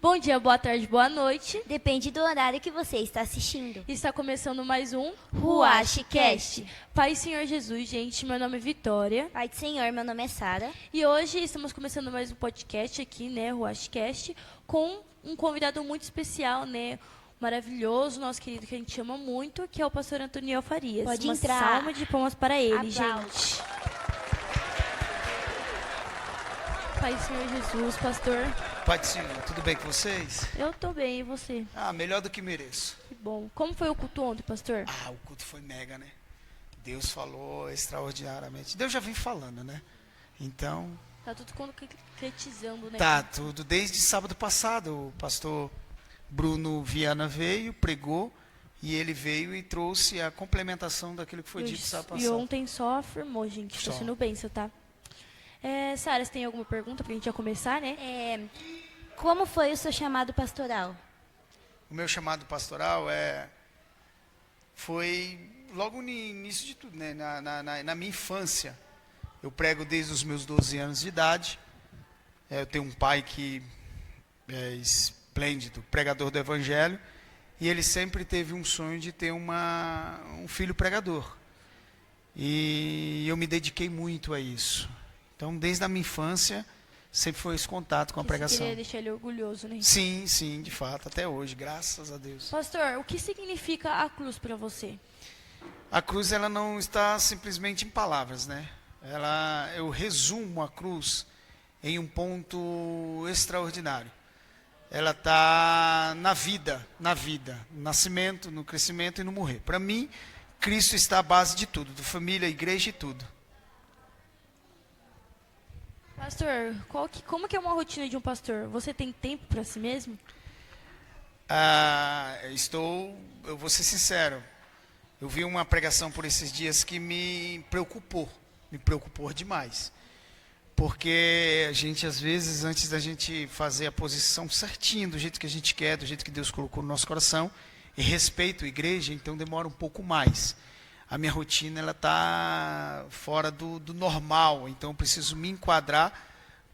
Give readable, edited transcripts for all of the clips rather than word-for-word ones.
Bom dia, boa tarde, boa noite. Depende do horário que você está assistindo. Está começando mais um RuacheCast. Pai Senhor Jesus, gente, meu nome é Vitória. Pai do Senhor, meu nome é Sara. E hoje estamos começando mais um podcast aqui, né, RuacheCast, com um convidado muito especial, né, maravilhoso, nosso querido que a gente ama muito, que é o pastor Antoniel Farias. Pode Uma entrar. salva de palmas para ele, Aplausos. gente. Pai Senhor Jesus, pastor, Pai do Senhor, tudo bem com vocês? eu tô bem, e você? Melhor do que mereço. Que bom. Como foi o culto ontem, pastor? O culto foi mega, né? Deus falou extraordinariamente. Deus já vem falando, né? Então, Tá tudo concretizando, né? tá tudo. Desde sábado passado, o pastor Bruno Viana veio, pregou, e ele veio e trouxe a complementação daquilo que foi dito sábado E passado. ontem só afirmou, gente. Tá Só. sendo bênção, tá? Sara, você tem alguma pergunta pra gente já começar, né? Como foi o seu chamado pastoral? O meu chamado pastoral foi logo no início de tudo, né? Na minha infância. Eu prego desde os meus 12 anos de idade. Eu tenho um pai que é esplêndido, pregador do evangelho, e ele sempre teve um sonho de ter um filho pregador. E eu me dediquei muito a isso. Então, desde a minha infância, sempre foi esse contato com a Você pregação. queria deixar ele orgulhoso, né? Sim, sim, de fato, até hoje, graças a Deus. Pastor, o que significa a cruz pra você? A cruz, ela não está simplesmente em palavras, né? Eu resumo a cruz em um ponto extraordinário. Ela está na vida, no nascimento, no crescimento e no morrer. Para mim, Cristo está à base de tudo, de família, igreja e tudo. Pastor, como que é uma rotina de um pastor? Você tem tempo pra si mesmo? Eu vou ser sincero, eu vi uma pregação por esses dias que me preocupou demais. Porque a gente, às vezes, antes da gente fazer a posição certinha, do jeito que a gente quer, do jeito que Deus colocou no nosso coração, e respeito a igreja, então demora um pouco mais. A minha rotina, ela está fora do normal, então eu preciso me enquadrar,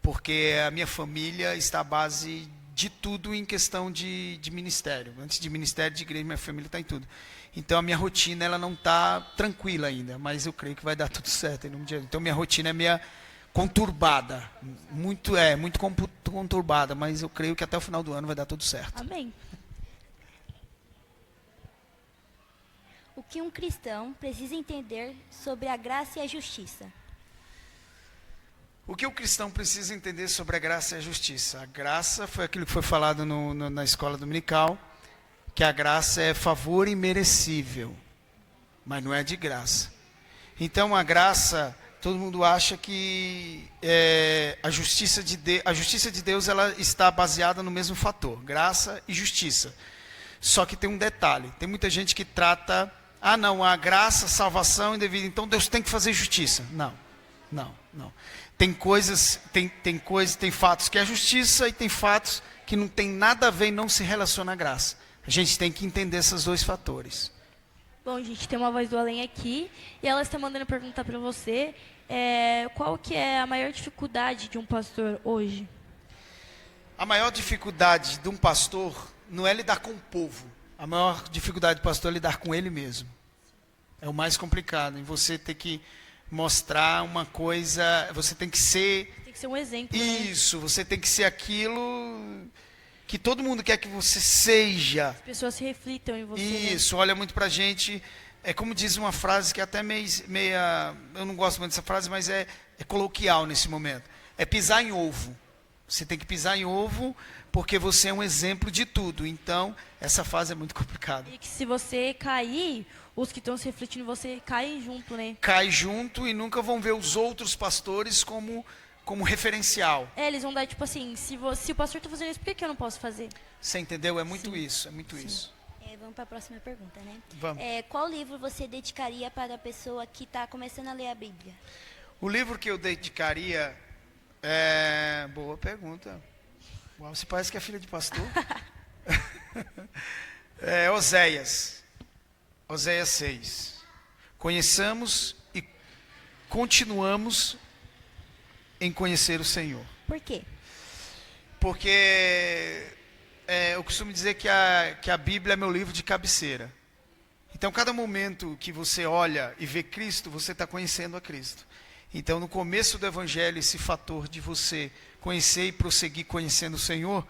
porque a minha família está à base de tudo em questão de ministério. Antes de ministério, de igreja, minha família está em tudo. Então a minha rotina, ela não está tranquila ainda, mas eu creio que vai dar tudo certo em nome de Jesus. Então minha rotina é meio conturbada, muito conturbada, mas eu creio que até o final do ano vai dar tudo certo. Amém. O que um cristão precisa entender sobre a graça e a justiça? O que o cristão precisa entender sobre a graça e a justiça? A graça foi aquilo que foi falado na escola dominical, que a graça é favor imerecível, mas não é de graça. Então a graça, todo mundo acha que a justiça de Deus, ela está baseada no mesmo fator, graça e justiça. Só que tem um detalhe, tem muita gente que trata, a graça, a salvação indevida, então Deus tem que fazer justiça. Não. Tem fatos que é justiça e tem fatos que não tem nada a ver e não se relaciona à graça. A gente tem que entender esses dois fatores. Bom, gente, tem uma voz do além aqui, e ela está mandando perguntar pra você, qual que é a maior dificuldade de um pastor hoje? A maior dificuldade de um pastor não é lidar com o povo. A maior dificuldade do pastor é lidar com ele mesmo. É o mais complicado. Em você ter que mostrar uma coisa, você tem que ser... Tem que ser um exemplo, Isso, você tem que ser aquilo que todo mundo quer que você seja. As pessoas se reflitam em você, Isso, olha muito pra gente. É como diz uma frase que até meia... Eu não gosto muito dessa frase, mas é coloquial nesse momento. É pisar em ovo. Você tem que pisar em ovo porque você é um exemplo de tudo. Então, essa fase é muito complicada. E que se você cair, os que estão se refletindo em você caem junto, né? Cai junto e nunca vão ver os outros pastores como referencial. Eles vão dar tipo assim, se o pastor está fazendo isso, por que eu não posso fazer? Você entendeu? É muito Sim. isso, é muito isso. Vamos para a próxima pergunta, né? Vamos. Qual livro você dedicaria para a pessoa que está começando a ler a Bíblia? O livro que eu dedicaria Boa pergunta. Uau, você parece que é filha de pastor. Oséias. Oséias 6. Conheçamos e continuamos em conhecer o Senhor. Por quê? Porque eu costumo dizer que a Bíblia é meu livro de cabeceira. Então, cada momento que você olha e vê Cristo, você está conhecendo a Cristo. Então, no começo do Evangelho, esse fator de você conhecer e prosseguir conhecendo o Senhor,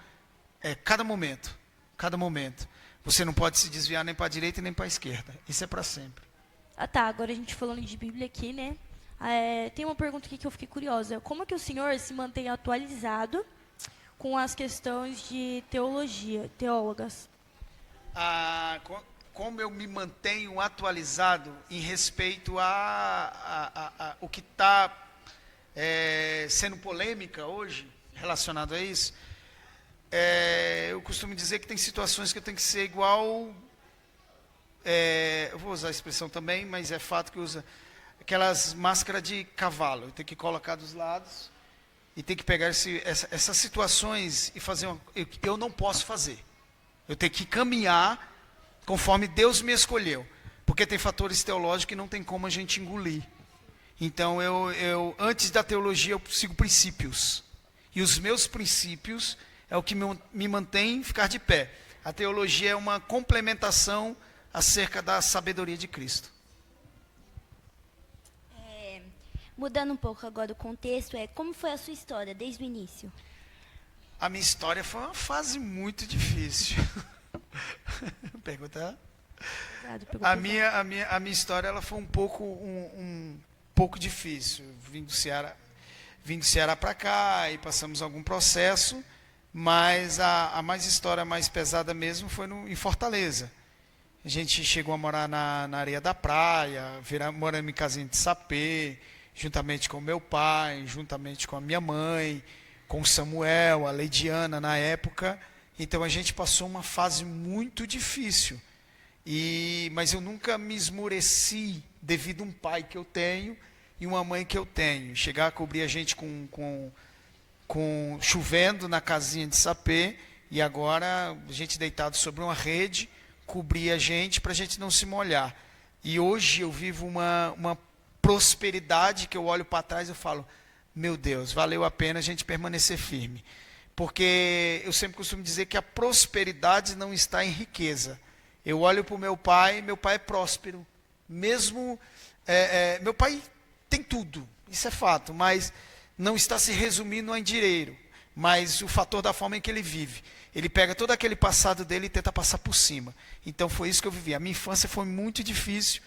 é cada momento, cada momento. Você não pode se desviar nem para a direita nem para a esquerda. Isso é para sempre. Ah, tá. Agora a gente falando de Bíblia aqui, né? Tem uma pergunta aqui que eu fiquei curiosa. Como que o senhor se mantém atualizado com as questões de teologia, teólogas? Como eu me mantenho atualizado em respeito a o que está sendo polêmica hoje, relacionado a isso, eu costumo dizer que tem situações que eu tenho que ser igual, eu vou usar a expressão também, mas é fato que usa, aquelas máscaras de cavalo, eu tenho que colocar dos lados e tenho que pegar essas situações e fazer eu não posso fazer, eu tenho que caminhar conforme Deus me escolheu, porque tem fatores teológicos que não tem como a gente engolir. Então, eu antes da teologia, eu sigo princípios. E os meus princípios é o que me mantém ficar de pé. A teologia é uma complementação acerca da sabedoria de Cristo. Mudando um pouco agora o contexto, como foi a sua história desde o início? A minha história foi uma fase muito difícil. Pergunta? A minha história ela foi um pouco difícil. Vim do Ceará para cá e passamos algum processo, mas a história mais pesada mesmo foi em Fortaleza. A gente chegou a morar na areia da praia, morando em casinha de sapê, juntamente com meu pai, juntamente com a minha mãe, com o Samuel, a Leidiana na época. Então a gente passou uma fase muito difícil, mas eu nunca me esmoreci devido a um pai que eu tenho e uma mãe que eu tenho. Chegar a cobrir a gente com chovendo na casinha de sapê e agora a gente deitado sobre uma rede, cobrir a gente para a gente não se molhar. E hoje eu vivo uma prosperidade que eu olho para trás e falo, meu Deus, valeu a pena a gente permanecer firme. Porque eu sempre costumo dizer que a prosperidade não está em riqueza. Eu olho para o meu pai é próspero. Mesmo, meu pai tem tudo, isso é fato, mas não está se resumindo em dinheiro. Mas o fator da forma em que ele vive. Ele pega todo aquele passado dele e tenta passar por cima. Então foi isso que eu vivi. A minha infância foi muito difícil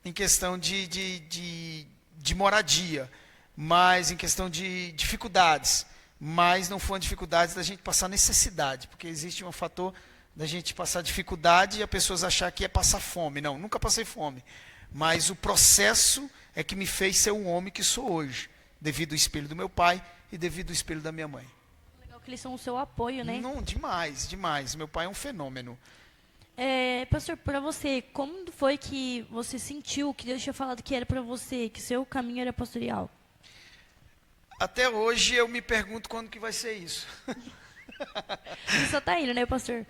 em questão de moradia, mas em questão de dificuldades. Mas não foi uma dificuldade da gente passar necessidade, porque existe um fator da gente passar dificuldade e as pessoas achar que é passar fome. Não, nunca passei fome. Mas o processo é que me fez ser o homem que sou hoje, devido ao espelho do meu pai e devido ao espelho da minha mãe. Legal que eles são o seu apoio, né? Não, demais, demais. Meu pai é um fenômeno. Pastor, para você, como foi que você sentiu que Deus tinha falado que era para você, que seu caminho era pastoral? Até hoje eu me pergunto quando que vai ser isso. Você só está indo, né, pastor?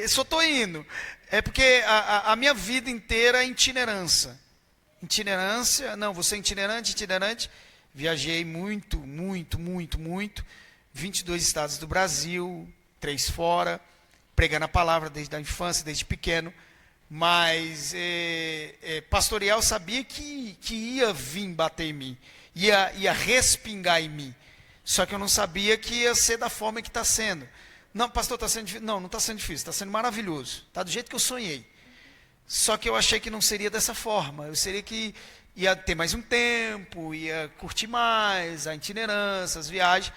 Só estou indo. É porque a minha vida inteira é itinerância. Você é itinerante. Viajei muito. 22 estados do Brasil, 3 fora, pregando a palavra desde a infância, desde pequeno. Mas pastoreal sabia que ia vir bater em mim. Ia respingar em mim. Só que eu não sabia que ia ser da forma que está sendo. Não, pastor, está sendo difícil. Não está sendo difícil, está sendo maravilhoso. Está do jeito que eu sonhei. Só que eu achei que não seria dessa forma. Eu seria que ia ter mais um tempo, ia curtir mais, a itinerância, as viagens.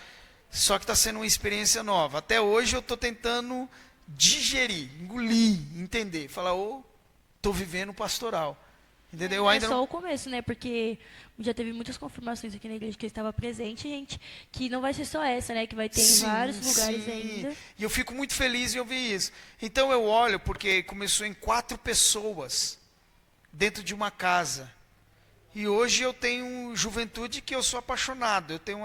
Só que está sendo uma experiência nova. Até hoje eu estou tentando digerir, engolir, entender. Falar, estou vivendo pastoral. Entendeu? É só o começo, né? Porque já teve muitas confirmações aqui na igreja que eu estava presente, gente, que não vai ser só essa, né? Que vai ter em vários lugares ainda. E eu fico muito feliz em ouvir isso. Então eu olho, porque começou em 4 pessoas, dentro de uma casa. E hoje eu tenho juventude que eu sou apaixonado. Eu tenho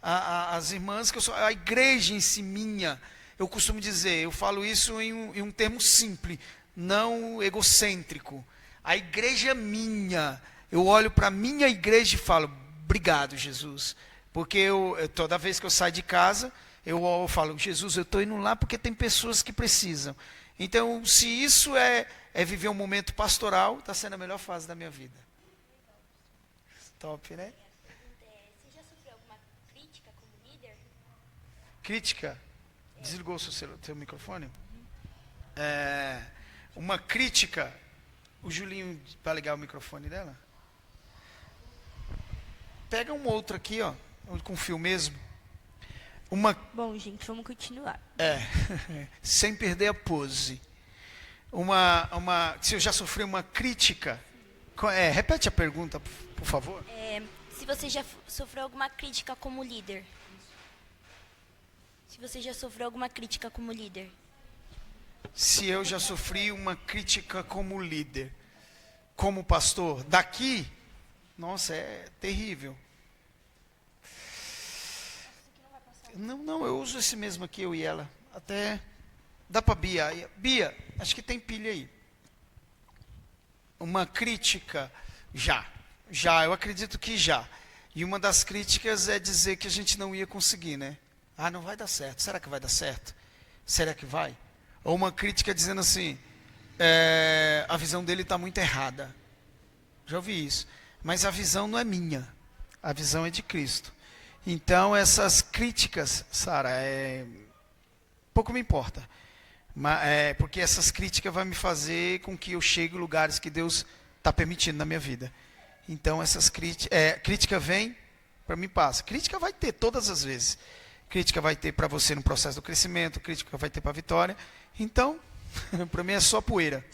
as irmãs que eu sou... A igreja em si minha, eu costumo dizer, eu falo isso em um termo simples, não egocêntrico. A igreja é minha. Eu olho para a minha igreja e falo, obrigado, Jesus. Porque toda vez que eu saio de casa, Eu falo, Jesus, eu estou indo lá porque tem pessoas que precisam. Então, se isso é viver um momento pastoral, está sendo a melhor fase da minha vida. Top, né? Você já sofreu alguma crítica como líder? Crítica? Desligou o seu microfone? Uma crítica. O Julinho, para ligar o microfone dela. Pega um outro aqui, ó, com fio mesmo. Bom, gente, vamos continuar. Sem perder a pose. Se eu já sofri uma crítica. Repete a pergunta, por favor. Se você já sofreu alguma crítica como líder? Se você já sofreu alguma crítica como líder? Se eu já sofri uma crítica como líder, como pastor, daqui, nossa, é terrível. Não, eu uso esse mesmo aqui, eu e ela. Até dá para Bia. Bia, acho que tem pilha aí. Uma crítica, já, eu acredito que já. E uma das críticas é dizer que a gente não ia conseguir, né? Ah, não vai dar certo. Será que vai dar certo? Será que vai? Ou uma crítica dizendo assim, a visão dele está muito errada. Já ouvi isso. Mas a visão não é minha. A visão é de Cristo. Então, essas críticas, Sara, pouco me importa. Porque essas críticas vão me fazer com que eu chegue em lugares que Deus está permitindo na minha vida. Então, essas crítica vem, para mim passa. Crítica vai ter todas as vezes. Crítica vai ter para você no processo do crescimento, crítica vai ter para a vitória. Então, para mim é só poeira.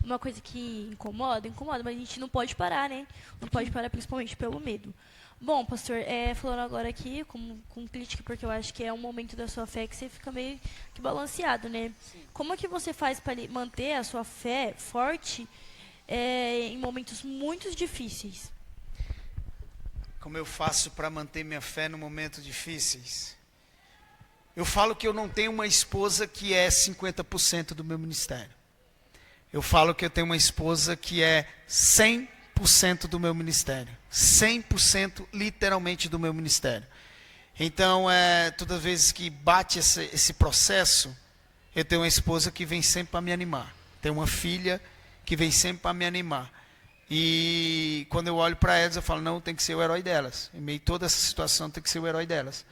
Uma coisa que incomoda, mas a gente não pode parar, né? Não pode parar principalmente pelo medo. Bom, pastor, falando agora aqui com crítica, porque eu acho que é um momento da sua fé que você fica meio que balanceado, né? Sim. Como é que você faz para manter a sua fé forte em momentos muito difíceis? Como eu faço para manter minha fé em momentos difíceis? Eu falo que eu não tenho uma esposa que é 50% do meu ministério. Eu falo que eu tenho uma esposa que é 100% do meu ministério. 100% literalmente do meu ministério. Então, toda vez que bate esse processo, eu tenho uma esposa que vem sempre para me animar. Tenho uma filha que vem sempre para me animar. E quando eu olho para elas, eu falo, não, tem que ser o herói delas. Em meio a toda essa situação, tem que ser o herói delas.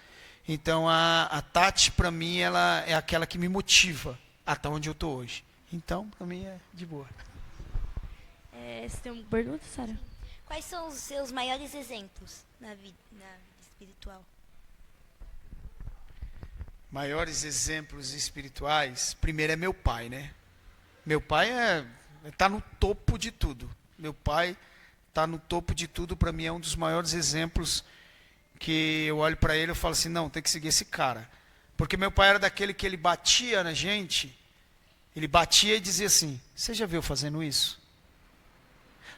Então, a Tati, para mim, ela é aquela que me motiva até onde eu estou hoje. Então, para mim, é de boa. Você tem uma pergunta, Sara? Quais são os seus maiores exemplos na vida espiritual? Maiores exemplos espirituais, primeiro é meu pai, né? Meu pai está no topo de tudo. Meu pai está no topo de tudo, para mim é um dos maiores exemplos que eu olho para ele e falo assim, não, tem que seguir esse cara. Porque meu pai era daquele que ele batia na gente, ele batia e dizia assim, você já viu fazendo isso?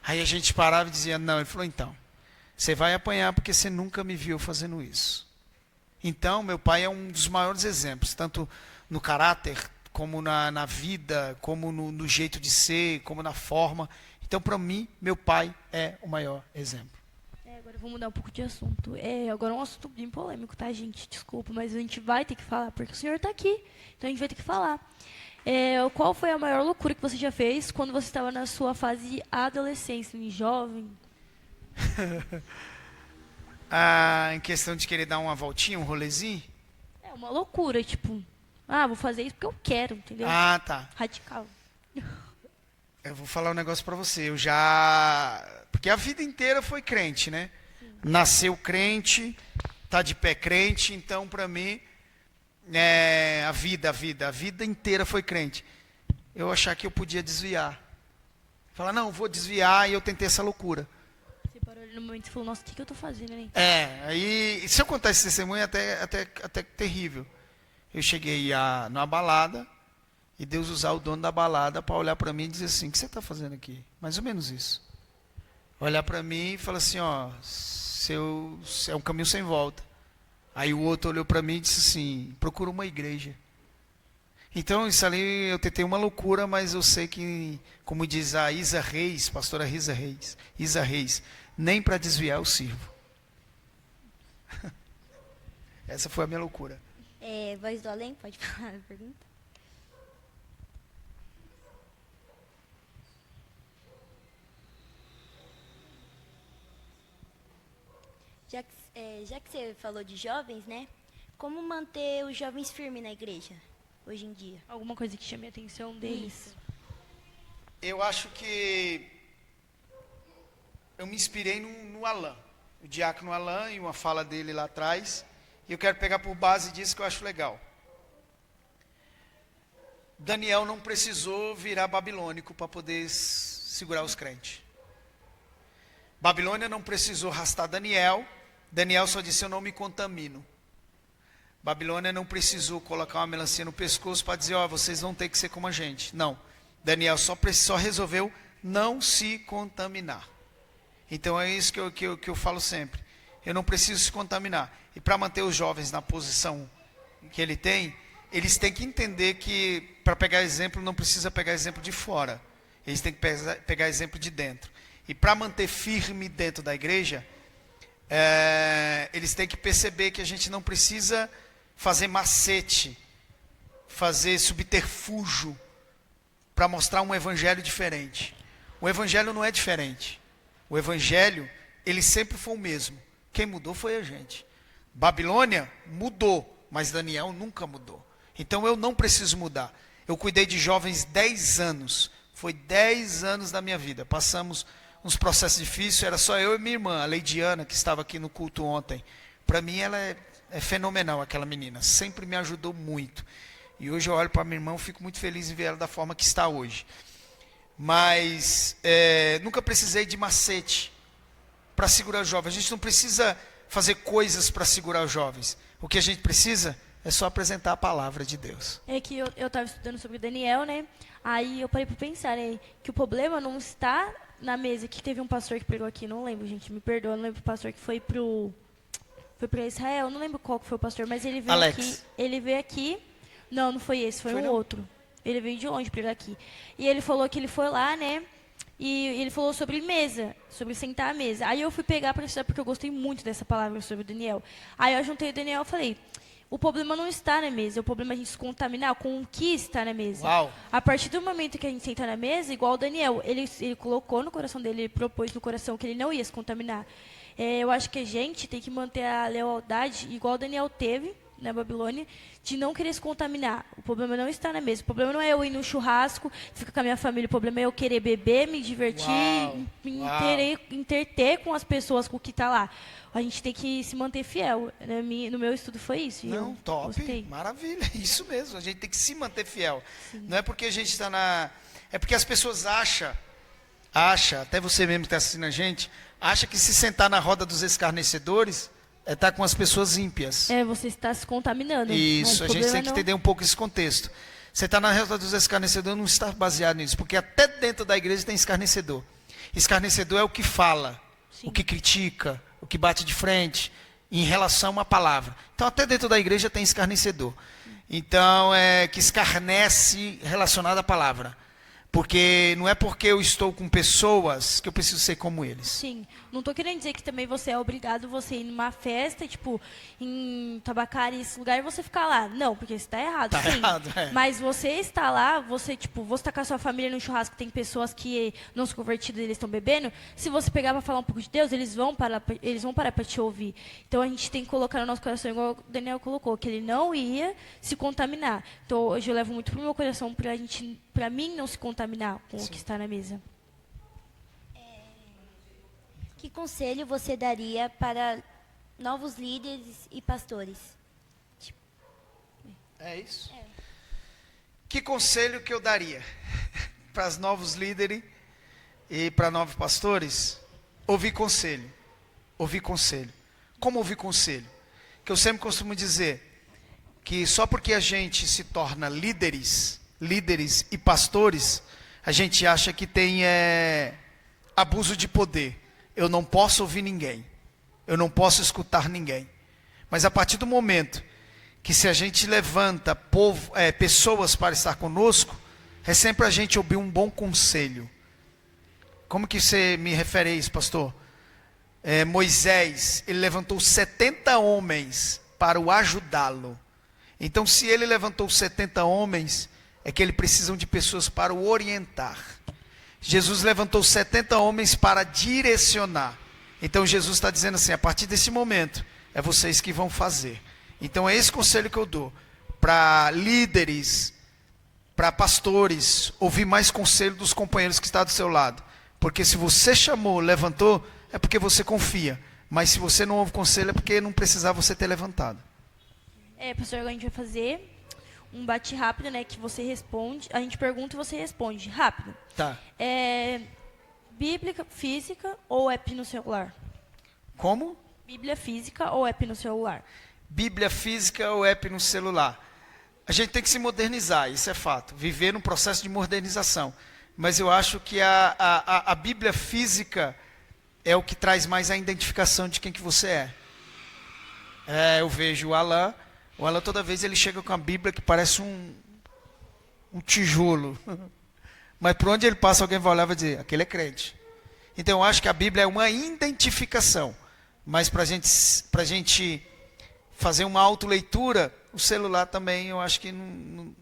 Aí a gente parava e dizia, não. Ele falou, então, você vai apanhar porque você nunca me viu fazendo isso. Então, meu pai é um dos maiores exemplos, tanto no caráter, como na vida, como no jeito de ser, como na forma. Então, para mim, meu pai é o maior exemplo. Agora eu vou mudar um pouco de assunto. Agora é um assunto bem polêmico, tá, gente? Desculpa, mas a gente vai ter que falar, porque o senhor está aqui, então a gente vai ter que falar. Qual foi a maior loucura que você já fez quando você estava na sua fase de adolescência, jovem? Em questão de querer dar uma voltinha, um rolezinho? É uma loucura, tipo, vou fazer isso porque eu quero, entendeu? Tá. Radical. Eu vou falar um negócio pra você. Porque a vida inteira foi crente, né? Sim. Nasceu crente, tá de pé crente, então pra mim, a vida inteira foi crente. Eu achar que eu podia desviar. Falar, não, vou desviar, e eu tentei essa loucura. Você parou ali no momento e falou, nossa, o que eu tô fazendo, né? Aí, se eu contar esse testemunho, é até terrível. Eu cheguei numa balada, e Deus usar o dono da balada para olhar para mim e dizer assim, o que você está fazendo aqui? Mais ou menos isso. Olhar para mim e falar assim, é um caminho sem volta. Aí o outro olhou para mim e disse assim, procura uma igreja. Então, isso ali eu tentei uma loucura, mas eu sei que, como diz a Isa Reis, pastora Isa Reis, nem para desviar eu sirvo. Essa foi a minha loucura. Voz do além, pode falar a pergunta? Já que você falou de jovens, né? Como manter os jovens firmes na igreja, hoje em dia? Alguma coisa que chame a atenção deles. Isso. Eu acho que eu me inspirei no Alain, o diácono Alain, e uma fala dele lá atrás, e eu quero pegar por base disso que eu acho legal. Daniel não precisou virar babilônico para poder segurar os crentes. Babilônia não precisou arrastar Daniel. Daniel só disse: eu não me contamino. Babilônia não precisou colocar uma melancia no pescoço para dizer: ó, vocês vão ter que ser como a gente. Não. Daniel só resolveu não se contaminar. Então é isso que eu falo sempre. Eu não preciso se contaminar. E para manter os jovens na posição que ele tem, eles têm que entender que para pegar exemplo não precisa pegar exemplo de fora. Eles têm que pegar exemplo de dentro. E para manter firme dentro da igreja, eles têm que perceber que a gente não precisa fazer macete, fazer subterfúgio para mostrar um evangelho diferente. O evangelho não é diferente. O evangelho, ele sempre foi o mesmo. Quem mudou foi a gente. Babilônia mudou, mas Daniel nunca mudou. Então eu não preciso mudar. Eu cuidei de jovens 10 anos. Foi 10 anos da minha vida. Passamos uns processos difíceis, era só eu e minha irmã, a Leidiana, que estava aqui no culto ontem. Para mim ela é fenomenal, aquela menina. Sempre me ajudou muito. E hoje eu olho para minha irmã e fico muito feliz em ver ela da forma que está hoje. Mas nunca precisei de macete para segurar os jovens. A gente não precisa fazer coisas para segurar os jovens. O que a gente precisa é só apresentar a palavra de Deus. É que eu estava estudando sobre Daniel, né? Aí eu parei para pensar, né? Que o problema não está na mesa. Que teve um pastor que pregou aqui, não lembro, gente, me perdoa, não lembro o pastor que foi para Israel, não lembro qual que foi o pastor, mas ele veio Alex. aqui. Ele veio aqui. Não foi esse, foi um não? outro. Ele veio de longe pregar aqui. E ele falou que ele foi lá, né? E ele falou sobre mesa, sobre sentar à mesa. Aí eu fui pegar para estudar, porque eu gostei muito dessa palavra sobre o Daniel. Aí eu juntei o Daniel e falei: o problema não está na mesa, o problema é a gente se contaminar com o que está na mesa. Uau. A partir do momento que a gente senta na mesa, igual o Daniel, ele colocou no coração dele, ele propôs no coração que ele não ia se contaminar. Eu acho que a gente tem que manter a lealdade, igual o Daniel teve na Babilônia, de não querer se contaminar. O problema não está na mesa. O problema não é eu ir no churrasco, ficar com a minha família. O problema é eu querer beber, me divertir, me interter com as pessoas, com o que está lá. A gente tem que se manter fiel. No meu estudo foi isso. Não, top, gostei. maravilha, isso mesmo. A gente tem que se manter fiel. Sim. Não é porque a gente está na... É porque as pessoas acham, até você mesmo que está assistindo a gente, acha que se sentar na roda dos escarnecedores é estar com as pessoas ímpias. Você está se contaminando. Isso, a gente tem que entender um pouco esse contexto. Você está na roda dos escarnecedores, não está baseado nisso, porque até dentro da igreja tem escarnecedor. Escarnecedor é o que fala, sim, o que critica, o que bate de frente em relação à palavra. Então até dentro da igreja tem escarnecedor. Então que escarnece relacionado à palavra. Porque não é porque eu estou com pessoas que eu preciso ser como eles. Sim. Não estou querendo dizer que também você é obrigado você ir numa festa, tipo, em Tabacaria, esse lugar, e você ficar lá. Não, porque isso está errado. Está errado, Mas você está lá, você está com a sua família no churrasco, tem pessoas que não se convertidas, eles estão bebendo. Se você pegar para falar um pouco de Deus, eles vão parar para te ouvir. Então a gente tem que colocar no nosso coração, igual o Daniel colocou, que ele não ia se contaminar. Então hoje eu levo muito pro meu coração para mim não se contaminar com o que está na mesa. Que conselho você daria para novos líderes e pastores? É isso? Que conselho que eu daria para os novos líderes e para novos pastores? Ouvir conselho. Ouvir conselho. Como ouvir conselho? Que eu sempre costumo dizer que só porque a gente se torna líderes e pastores, a gente acha que tem abuso de poder. Eu não posso ouvir ninguém. Eu não posso escutar ninguém. Mas a partir do momento que se a gente levanta pessoas para estar conosco, é sempre a gente ouvir um bom conselho. Como que você me refere a isso, pastor? Moisés, ele levantou 70 homens para o ajudá-lo. Então, se ele levantou 70 homens, é que ele precisa de pessoas para o orientar. Jesus levantou 70 homens para direcionar. Então, Jesus está dizendo assim, a partir desse momento, é vocês que vão fazer. Então, é esse conselho que eu dou para líderes, para pastores, ouvir mais conselho dos companheiros que estão do seu lado. Porque se você chamou, levantou, é porque você confia. Mas se você não ouve conselho, é porque não precisava você ter levantado. Pastor, agora a gente vai fazer um bate rápido, né? Que você responde, a gente pergunta e você responde. Rápido. Tá. Bíblia física ou app no celular? Como? Bíblia física ou app no celular? Bíblia física ou app no celular? A gente tem que se modernizar, isso é fato. Viver num processo de modernização. Mas eu acho que a Bíblia física é o que traz mais a identificação de quem que você é. Eu vejo o Alan toda vez ele chega com a Bíblia que parece um tijolo. Mas por onde ele passa, alguém vai olhar e vai dizer, aquele é crente. Então eu acho que a Bíblia é uma identificação. Mas para a gente fazer uma autoleitura, o celular também eu acho que não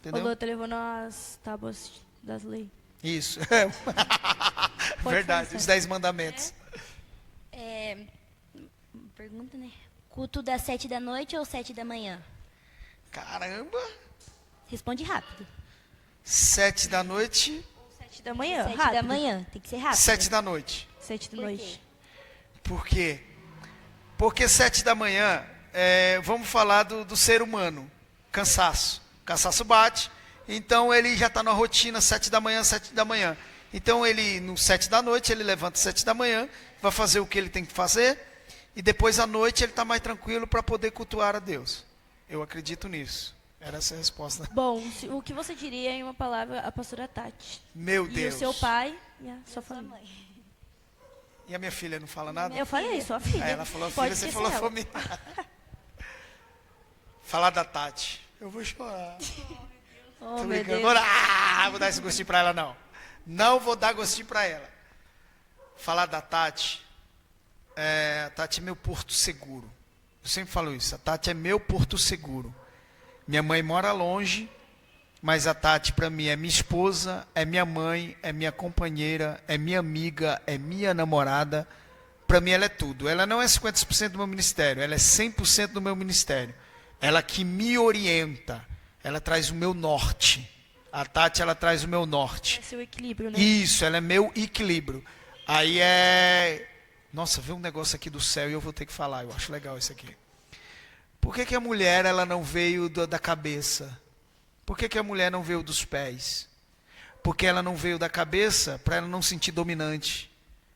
entendeu? O Lô tá levando as tábuas das leis. Isso. Verdade, os 10 mandamentos. Pergunta, né? Culto das 7 da noite ou 7 da manhã? Caramba! Responde rápido. 7 da noite. 7 da manhã, 7 rápido. da manhã, tem que ser rápido. 7 da noite. 7 da Por noite. quê? Por quê? Porque 7 da manhã, vamos falar do ser humano. Cansaço. Cansaço bate. Então ele já está na rotina 7 da manhã, 7 da manhã. Então ele, no 7 da noite, ele levanta 7 da manhã, vai fazer o que ele tem que fazer. E depois à noite ele está mais tranquilo para poder cultuar a Deus. Eu acredito nisso. Era essa a resposta. Bom, o que você diria em uma palavra a pastora Tati? Meu E Deus. o seu pai e a sua Sua família? mãe. E a minha filha não fala nada? Eu falei, sua filha. Ela falou Pode filha, você esquecer falou ela. família. Falar da Tati. Eu vou chorar. Oh, Tô meu brincando. Deus. Vou dar esse gostinho pra ela, não. Não vou dar gostinho pra ela. Falar da Tati. A Tati é meu porto seguro. Eu sempre falo isso. A Tati é meu porto seguro. Minha mãe mora longe, mas a Tati para mim é minha esposa, é minha mãe, é minha companheira, é minha amiga, é minha namorada. Para mim ela é tudo. Ela não é 50% do meu ministério, ela é 100% do meu ministério. Ela que me orienta, ela traz o meu norte. A Tati, ela traz o meu norte. É seu equilíbrio, né? Isso, ela é meu equilíbrio. Aí Nossa, veio um negócio aqui do céu e eu vou ter que falar, eu acho legal isso aqui. Por que a mulher ela não veio da cabeça? Por que a mulher não veio dos pés? Porque ela não veio da cabeça para ela não sentir dominante.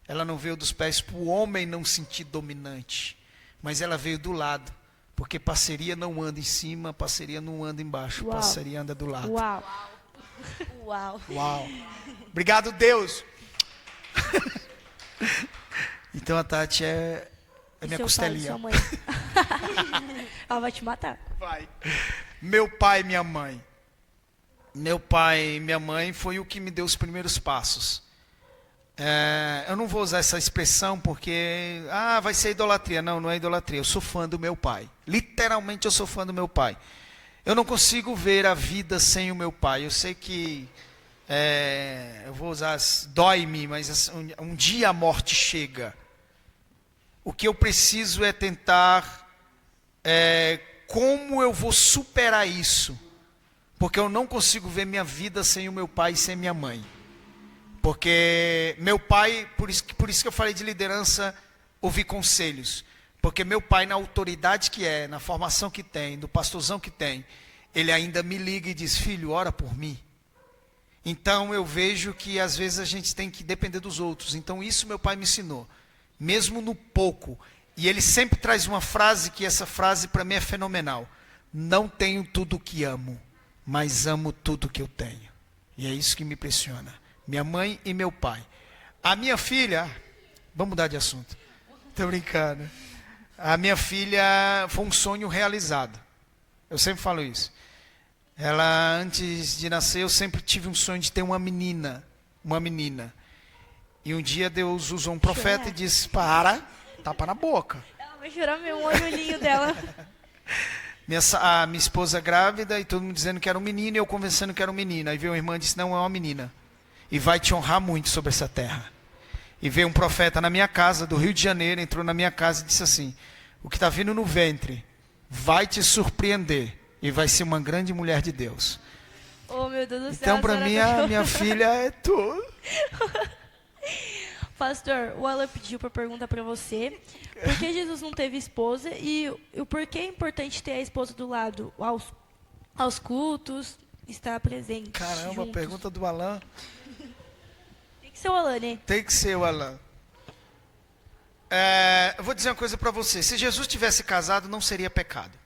Ela não veio dos pés para o homem não sentir dominante. Mas ela veio do lado. Porque parceria não anda em cima, parceria não anda embaixo. Uau. Parceria anda do lado. Uau. Uau. Uau. Obrigado, Deus. Então a Tati é minha seu costelinha. pai, sua mãe. Ela vai te matar. Vai. Meu pai e minha mãe. Meu pai e minha mãe foi o que me deu os primeiros passos. Eu não vou usar essa expressão porque vai ser idolatria. Não, não é idolatria. Eu sou fã do meu pai. Literalmente eu sou fã do meu pai. Eu não consigo ver a vida sem o meu pai. Eu sei que eu vou usar, dói-me, mas um dia a morte chega. O que eu preciso é tentar como eu vou superar isso. Porque eu não consigo ver minha vida sem o meu pai e sem minha mãe. Porque meu pai, por isso que eu falei de liderança, ouvir conselhos. Porque meu pai, na autoridade que na formação que tem, do pastorzão que tem, ele ainda me liga e diz, filho, ora por mim. Então eu vejo que às vezes a gente tem que depender dos outros. Então isso meu pai me ensinou. Mesmo no pouco. E ele sempre traz uma frase, que essa frase para mim é fenomenal. Não tenho tudo o que amo, mas amo tudo que eu tenho. E é isso que me impressiona. Minha mãe e meu pai. A minha filha, vamos mudar de assunto. Estou brincando. A minha filha foi um sonho realizado. Eu sempre falo isso. Ela, antes de nascer, eu sempre tive um sonho de ter uma menina. Uma menina. E um dia Deus usou um profeta e disse, para, tapa na boca. Ela vai chorar mesmo, o olhinho dela. A minha esposa grávida e todo mundo dizendo que era um menino e eu conversando que era um menino. Aí veio uma irmã e disse, não, é uma menina. E vai te honrar muito sobre essa terra. E veio um profeta na minha casa, do Rio de Janeiro, entrou na minha casa e disse assim, o que está vindo no ventre vai te surpreender e vai ser uma grande mulher de Deus. Oh, meu Deus do céu. Então, para mim, a minha filha é tudo. Pastor, o Alan pediu para perguntar para você por que Jesus não teve esposa e o porquê é importante ter a esposa do lado aos cultos, estar presente. Caramba, juntos. pergunta do Alan. Tem que ser o Alan, né? Tem que ser o Alan. Eu vou dizer uma coisa para você. Se Jesus tivesse casado, não seria pecado.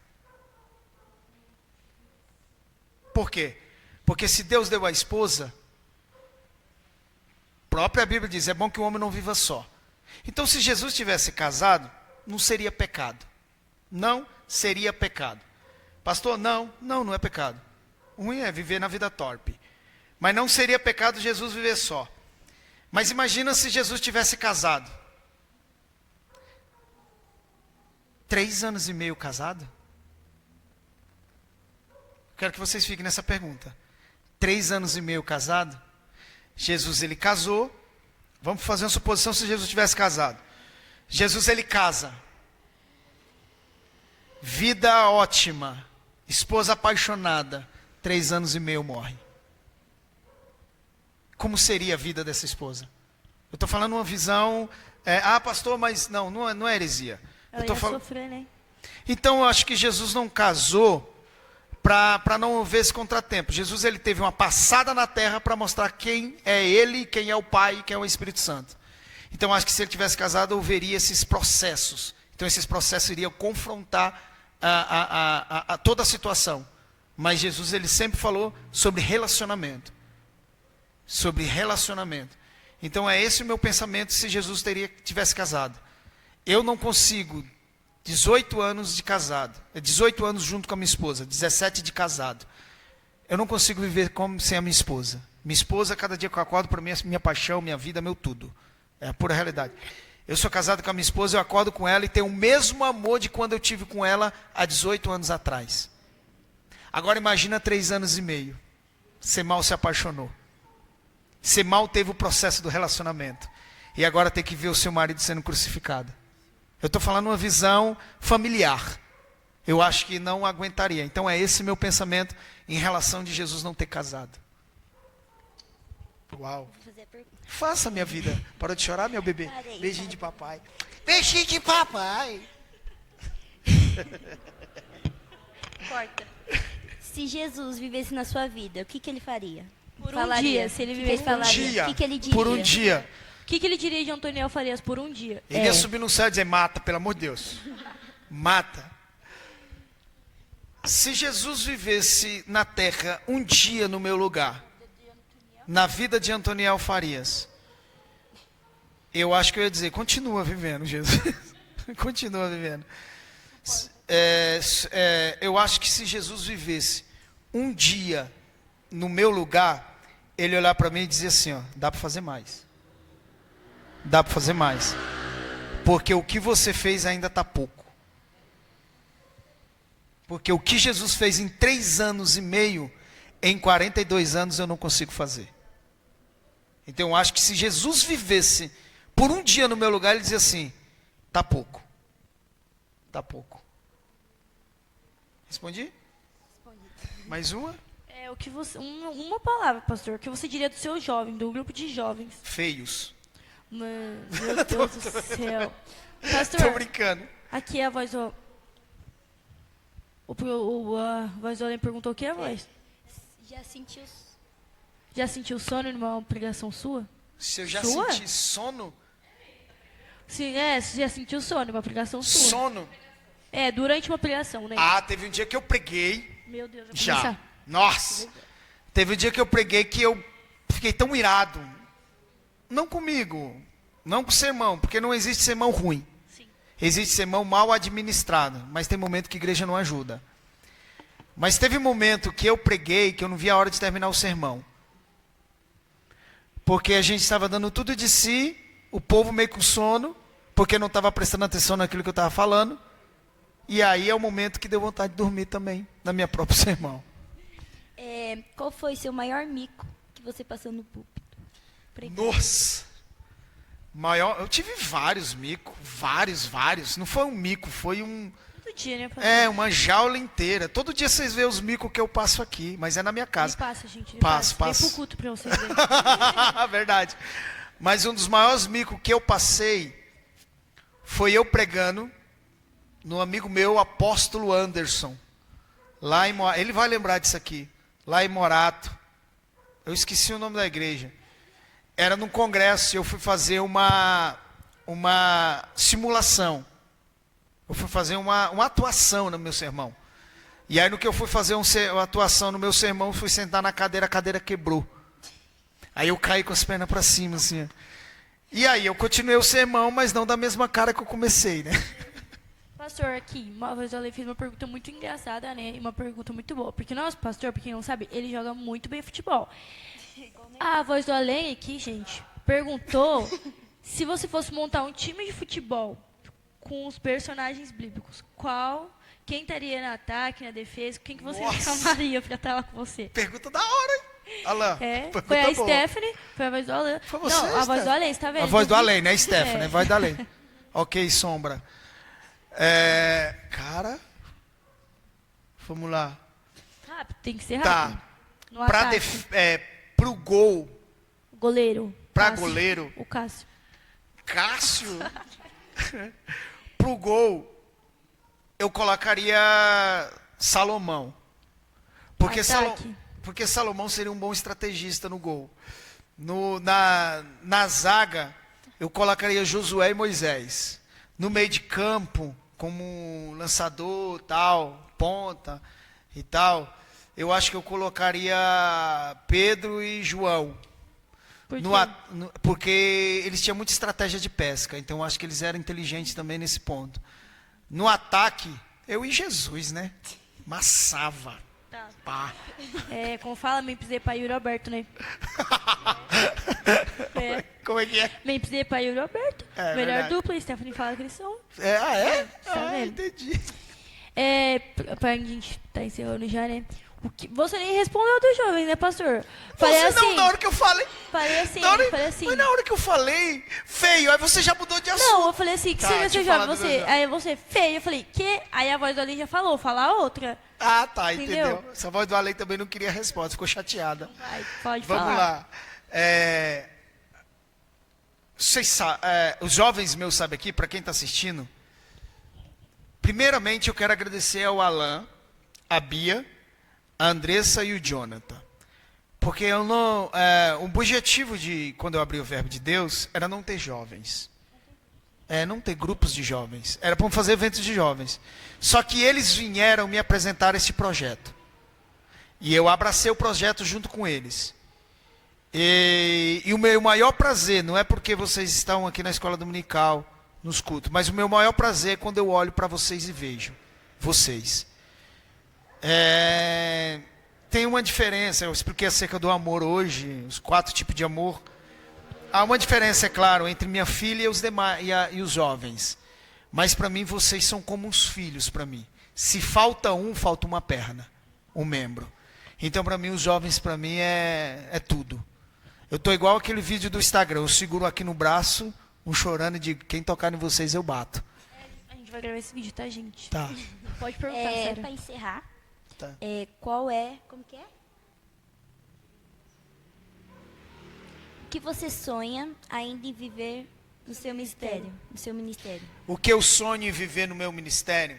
Por quê? Porque se Deus deu a esposa, a própria Bíblia diz, é bom que o homem não viva só. Então, se Jesus tivesse casado, não seria pecado. Não seria pecado. Pastor, não é pecado. O ruim é viver na vida torpe. Mas não seria pecado Jesus viver só. Mas imagina se Jesus tivesse casado. 3 anos e meio casado? Quero que vocês fiquem nessa pergunta. 3 anos e meio casado? Jesus, ele casou. Vamos fazer uma suposição se Jesus tivesse casado. Jesus, ele casa. Vida ótima. Esposa apaixonada. 3 anos e meio morre. Como seria a vida dessa esposa? Eu estou falando uma visão... pastor, mas não é heresia. Ela ia sofrer, né? Então, eu acho que Jesus não casou para não haver esse contratempo. Jesus, ele teve uma passada na terra para mostrar quem é ele, quem é o Pai, quem é o Espírito Santo. Então, eu acho que se ele tivesse casado, houveria esses processos. Então, esses processos iriam confrontar a toda a situação. Mas Jesus, ele sempre falou sobre relacionamento. Sobre relacionamento. Então, é esse o meu pensamento se Jesus tivesse casado. Eu não consigo, 18 anos de casado, 18 anos junto com a minha esposa, 17 de casado. Eu não consigo viver como sem a minha esposa. Minha esposa, cada dia que eu acordo, para mim, é minha paixão, minha vida, meu tudo. É a pura realidade. Eu sou casado com a minha esposa, eu acordo com ela e tenho o mesmo amor de quando eu tive com ela há 18 anos atrás. Agora imagina 3 anos e meio. Você mal se apaixonou. Você mal teve o processo do relacionamento. E agora tem que ver o seu marido sendo crucificado. Eu estou falando uma visão familiar. Eu acho que não aguentaria. Então é esse meu pensamento em relação de Jesus não ter casado. Uau. Faça, minha vida. Parou de chorar, meu bebê? Parei. Beijinho de papai. Beijinho de papai. Corta. Se Jesus vivesse na sua vida, o que ele faria? Por um dia, se ele vivesse por um dia. O que ele diria? Por um dia. O que ele diria de Antoniel Farias por um dia? Ele ia subir no céu e dizer, mata, pelo amor de Deus. Mata. Se Jesus vivesse na terra um dia no meu lugar, na vida de Antoniel Farias, eu acho que eu ia dizer, continua vivendo, Jesus. Continua vivendo. Eu acho que se Jesus vivesse um dia no meu lugar, ele ia olhar para mim e dizer assim, ó, dá para fazer mais. Dá para fazer mais. Porque o que você fez ainda está pouco. Porque o que Jesus fez em 3 anos e meio, em 42 anos eu não consigo fazer. Então eu acho que se Jesus vivesse por um dia no meu lugar, ele dizia assim, está pouco. Está pouco. Respondi? Mais uma? O que você, uma palavra, pastor. O que você diria do seu jovem, do grupo de jovens? Feios. Mano, meu Deus do céu. Pastor, Tô brincando. aqui é a voz do... A voz do Além perguntou o que é a voz? Já sentiu sono numa pregação sua? Se eu já Sua? senti sono? Sim, você já sentiu sono numa pregação sua? Sono? Durante uma pregação, né? Teve um dia que eu preguei. Meu Deus, eu vou Já. começar. Nossa. Teve um dia que eu preguei que eu fiquei tão irado. Não comigo, não com o sermão, porque não existe sermão ruim. Sim. Existe sermão mal administrado, mas tem momento que a igreja não ajuda. Mas teve um momento que eu preguei, que eu não vi a hora de terminar o sermão. Porque a gente estava dando tudo de si, o povo meio com sono, porque não estava prestando atenção naquilo que eu estava falando. E aí é o momento que deu vontade de dormir também, na minha própria sermão. Qual foi seu maior mico que você passou no púlpito? Nossa! Eu tive vários micos, vários. Não foi um mico, foi Todo dia, né, pastor? uma jaula inteira. Todo dia vocês veem os micos que eu passo aqui, mas é na minha casa. Ele passa, gente. Ele Passo. Vem pro culto pra vocês verem. Verdade. Mas um dos maiores micos que eu passei foi eu pregando no amigo meu, apóstolo Anderson. Lá em Morato. Ele vai lembrar disso aqui. Lá em Morato. Eu esqueci o nome da igreja. Era num congresso, eu fui fazer uma simulação. Eu fui fazer uma atuação no meu sermão. E aí no que eu fui fazer uma atuação no meu sermão, fui sentar na cadeira, a cadeira quebrou. Aí eu caí com as pernas para cima, assim. Ó. E aí eu continuei o sermão, mas não da mesma cara que eu comecei, né? Pastor, aqui, uma vez eu fiz uma pergunta muito engraçada, né? E uma pergunta muito boa. Porque nosso pastor, pra quem não sabe, ele joga muito bem futebol. A voz do além aqui, gente, perguntou se você fosse montar um time de futebol com os personagens bíblicos, quem estaria no ataque, na defesa, quem que você chamaria pra estar lá com você? Pergunta da hora, hein? Alain, foi a Stephanie, foi a voz do Alain. Foi você, não, a voz do Além, você tá vendo? A voz do Além, né, Stephanie? A voz do Além. Ok, Sombra. Cara, vamos lá. Rápido, tem que ser rápido. Tá. No ataque. Pro gol. Goleiro. Pra Cássio. goleiro. O Cássio. Cássio. Pro gol, eu colocaria Salomão. Porque Salomão seria um bom estrategista no gol. Na zaga, eu colocaria Josué e Moisés. No meio de campo, como lançador, tal, ponta e tal, eu acho que eu colocaria Pedro e João. Por quê? Porque eles tinham muita estratégia de pesca, então eu acho que eles eram inteligentes também nesse ponto. No ataque, eu e Jesus, né? Massava. Tá. Pá. Como fala, Memphis Depay e Yuri Alberto, né? Como é que é? Memphis Depay e Yuri Alberto. Melhor Verdade. dupla, Stephanie fala que eles são. Tá vendo? Entendi. Pra gente tá encerrando já, né? Você nem respondeu dos jovens, né, pastor? Falei assim. Não, na hora que eu falei. Falei assim. Mas na hora que eu falei, feio, aí você já mudou de assunto. Não, eu falei assim, que Tá, você vai ser deixa eu jovem, falar você. do- Aí você, feio, eu falei, que? Aí a voz do Ali já falou, fala a outra. Ah, tá, Entendeu? entendeu. Essa voz do Além também não queria resposta, ficou chateada. Vai, pode Vamos falar. lá. Os jovens meus sabem aqui, para quem está assistindo, primeiramente eu quero agradecer ao Alain, a Bia, a Andressa e o Jonathan. Porque o objetivo de quando eu abri o Verbo de Deus era não ter jovens. Não ter grupos de jovens. Era para fazer eventos de jovens. Só que eles vieram me apresentar esse projeto. E eu abracei o projeto junto com eles. E o meu maior prazer, não é porque vocês estão aqui na escola dominical, nos cultos, mas o meu maior prazer é quando eu olho para vocês e vejo vocês. Tem uma diferença, eu expliquei acerca do amor hoje, os 4 tipos de amor. Há uma diferença, é claro, entre minha filha e os demais e os jovens. Mas para mim vocês são como uns filhos para mim. Se falta falta uma perna, um membro. Então para mim os jovens para mim é tudo. Eu tô igual aquele vídeo do Instagram, eu seguro aqui no braço, chorando e digo, quem tocar em vocês eu bato. A gente vai gravar esse vídeo, tá, gente? Tá. Pode perguntar, sério. Para encerrar, Tá. como que é? O que você sonha ainda em viver no seu ministério? O que eu sonho em viver no meu ministério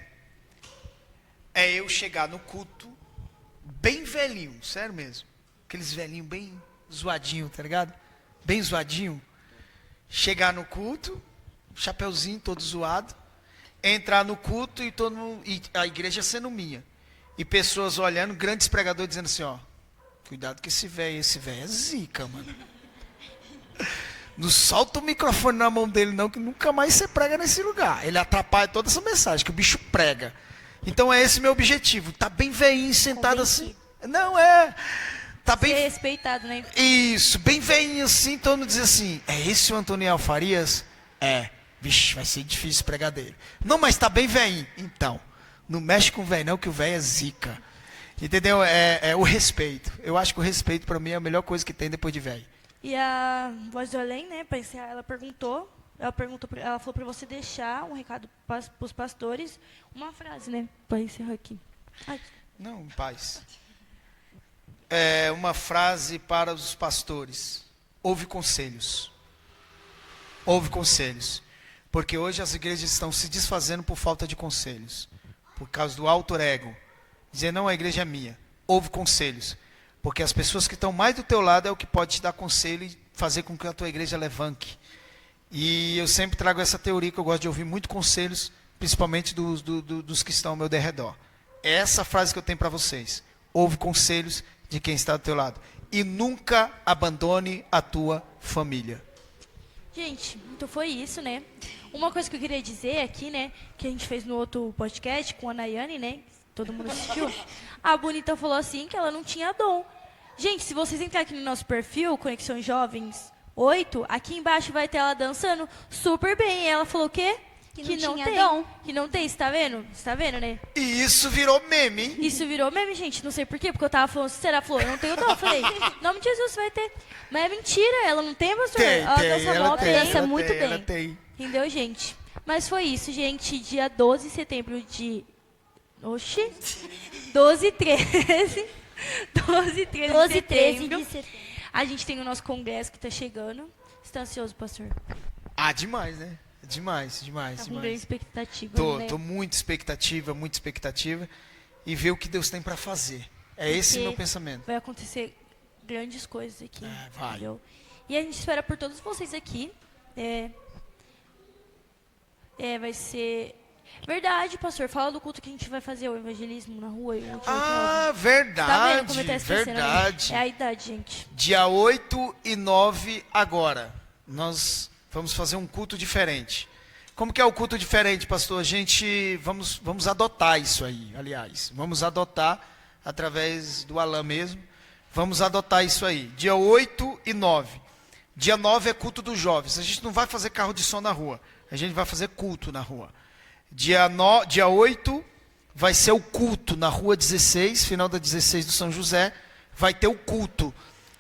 é eu chegar no culto bem velhinho, sério mesmo. Aqueles velhinhos bem zoadinho, tá ligado? Bem zoadinho. Chegar no culto, chapeuzinho todo zoado, entrar no culto e a igreja sendo minha. E pessoas olhando, grandes pregadores dizendo assim, ó, cuidado que esse velho é zica, mano. Não solta o microfone na mão dele não, que nunca mais você prega nesse lugar. Ele atrapalha toda essa mensagem, que o bicho prega. Então é esse meu objetivo. Tá bem veinho, sentado assim. Não, tá bem... Ser respeitado, né? Isso, bem veinho assim, todo mundo diz assim, é esse o Antoniel Farias? Vixe, vai ser difícil pregar dele. Não, mas tá bem veinho. Então, Não mexe com o velho não, que o velho é zica. Entendeu? É o respeito. Eu acho que o respeito para mim é a melhor coisa que tem depois de velho. E a Voz do Além, né, para encerrar, ela falou para você deixar um recado para os pastores, uma frase, né, para encerrar aqui. Ai. Não, paz. Uma frase para os pastores. Ouve conselhos. Ouve conselhos. Porque hoje as igrejas estão se desfazendo por falta de conselhos. Por causa do alter ego. Dizer, não, a igreja é minha. Ouve conselhos. Porque as pessoas que estão mais do teu lado é o que pode te dar conselho e fazer com que a tua igreja levanque. E eu sempre trago essa teoria que eu gosto de ouvir muito conselhos, principalmente dos que estão ao meu derredor. É essa frase que eu tenho para vocês. Ouve conselhos de quem está do teu lado. E nunca abandone a tua família. Gente, então foi isso, né? Uma coisa que eu queria dizer aqui, né, que a gente fez no outro podcast com a Nayane, né, todo mundo assistiu. A Bonita falou assim que ela não tinha dom. Gente, se vocês entrarem aqui no nosso perfil, Conexões Jovens 8, aqui embaixo vai ter ela dançando super bem. E ela falou o quê? Que não tinha tem. dom. Que não tem, você tá vendo? Você tá vendo, né? E isso virou meme, hein? Isso virou meme, gente. Não sei por quê, porque eu tava falando, será? Falou, eu não tenho dom. Eu falei, em nome de Jesus, você vai ter. Mas é mentira, ela não tem, pastor? Ela dança mó bem. dança muito bem. Ela tem. Entendeu, gente? Mas foi isso, gente. Dia 12 de setembro de... Oxi. 12 e 13. 12 e 13 12 de e 13 setembro. de setembro. A gente tem o nosso congresso que tá chegando. Você tá ansioso, pastor? Ah, demais, né? Demais. Tá com grande expectativa, né? Tô muita expectativa. E ver o que Deus tem para fazer. É esse Porque meu pensamento. vai acontecer grandes coisas aqui. Vai. Entendeu? E a gente espera por todos vocês aqui. Vai ser... Verdade, pastor. Fala do culto que a gente vai fazer, o evangelismo na rua. E o Ah, tá vendo verdade, como ele tá esquecendo, né? verdade. É a idade, gente. Dia 8 e 9 agora. Nós vamos fazer um culto diferente. Como que é o culto diferente, pastor? A gente vamos adotar isso aí, aliás. Vamos adotar através do Alain mesmo. Vamos adotar isso aí. Dia 8 e 9. Dia 9 é culto dos jovens. A gente não vai fazer carro de som na rua. A gente vai fazer culto na rua. Dia 8 vai ser o culto na rua 16, final da 16 do São José. Vai ter o culto.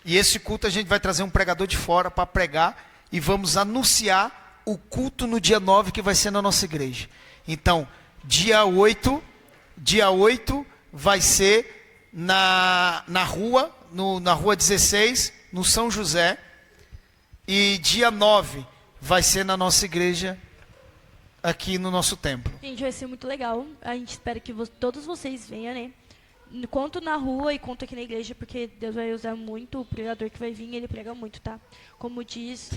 E esse culto a gente vai trazer um pregador de fora para pregar. E vamos anunciar o culto no dia 9 que vai ser na nossa igreja. Então, dia 8 vai ser na rua, na rua 16, no São José. E dia 9 vai ser na nossa igreja, aqui no nosso templo. Gente, vai ser muito legal. A gente espera que todos vocês venham, né? Quanto na rua e quanto aqui na igreja, porque Deus vai usar muito o pregador que vai vir, ele prega muito, tá? Como diz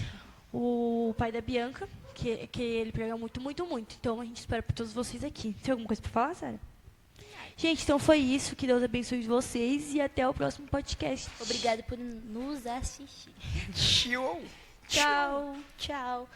o pai da Bianca, que ele prega muito, muito, muito. Então a gente espera por todos vocês aqui. Tem alguma coisa pra falar, Sara? Gente, então foi isso. Que Deus abençoe vocês e até o próximo podcast. Obrigado por nos assistir. Tchau. Tchau. Tchau.